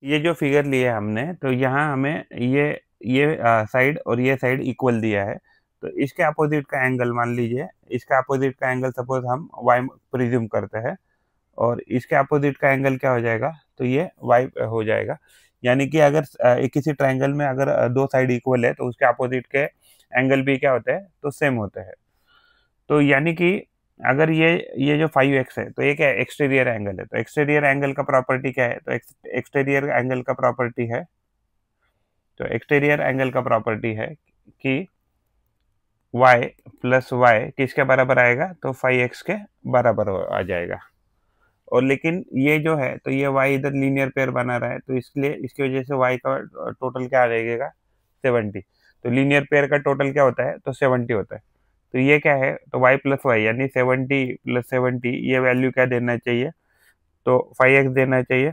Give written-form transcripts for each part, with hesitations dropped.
ये जो फिगर लिया है हमने, तो यहाँ हमें ये साइड और ये साइड इक्वल दिया है। तो इसके अपोजिट का एंगल मान लीजिए, इसका अपोजिट का एंगल सपोज हम y प्रिज्यूम करते हैं, और इसके अपोजिट का एंगल क्या हो जाएगा, तो ये y हो जाएगा। यानी कि अगर किसी ट्रायंगल में अगर दो साइड इक्वल है तो उसके अपोजिट के एंगल भी क्या होते हैं, तो सेम होते हैं। तो यानी कि अगर ये जो 5x है, तो ये क्या है, एक्सटीरियर एंगल है। तो एक्सटीरियर एंगल का प्रॉपर्टी क्या है, तो एक्सटीरियर एंगल का प्रॉपर्टी है, तो एक्सटीरियर एंगल का प्रॉपर्टी है कि y प्लस वाई किसके बराबर आएगा, तो 5x के बराबर आ जाएगा। और लेकिन ये जो है, तो ये y इधर लीनियर पेयर बना रहा है, तो इसलिए इसकी वजह से y का टोटल क्या आ जाएगा, 70। तो लीनियर पेयर का टोटल क्या होता है, तो 70 होता है। तो ये क्या है, तो y प्लस वाई यानी 70 प्लस 70, ये वैल्यू क्या देना चाहिए, तो 5x देना चाहिए,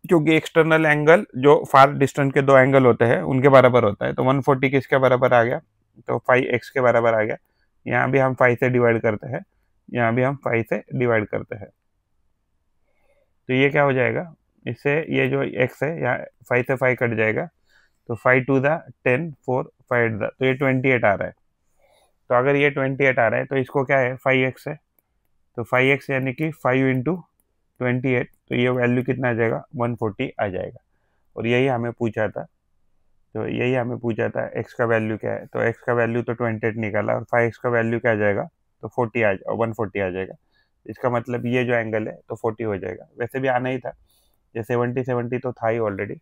क्योंकि एक्सटर्नल एंगल जो फार डिस्टेंस के दो एंगल होते हैं उनके बराबर होता है। तो 140 किसके बराबर आ गया, तो 5x के बराबर आ गया। यहाँ भी हम 5 से डिवाइड करते हैं, यहाँ भी हम 5 से डिवाइड करते हैं। तो ये क्या हो जाएगा, इससे ये जो x है यहाँ 5 से 5 कट जाएगा, तो 5 टू द 10, 4 5 द, तो ये 28 आ रहा है। तो अगर ये 28 आ रहा है तो इसको क्या है, 5x है, तो 5x यानी कि 5 इंटू 28, तो ये वैल्यू कितना आ जाएगा, 140 आ जाएगा। और यही हमें पूछा था, तो यही हमें पूछा था x का वैल्यू क्या है, तो x का वैल्यू तो 28 निकाला, और 5x का वैल्यू क्या आ जाएगा, तो 140 आ जाएगा। इसका मतलब ये जो एंगल है तो 40 हो जाएगा। वैसे भी आना ही था, ये 70 70 तो था ही ऑलरेडी।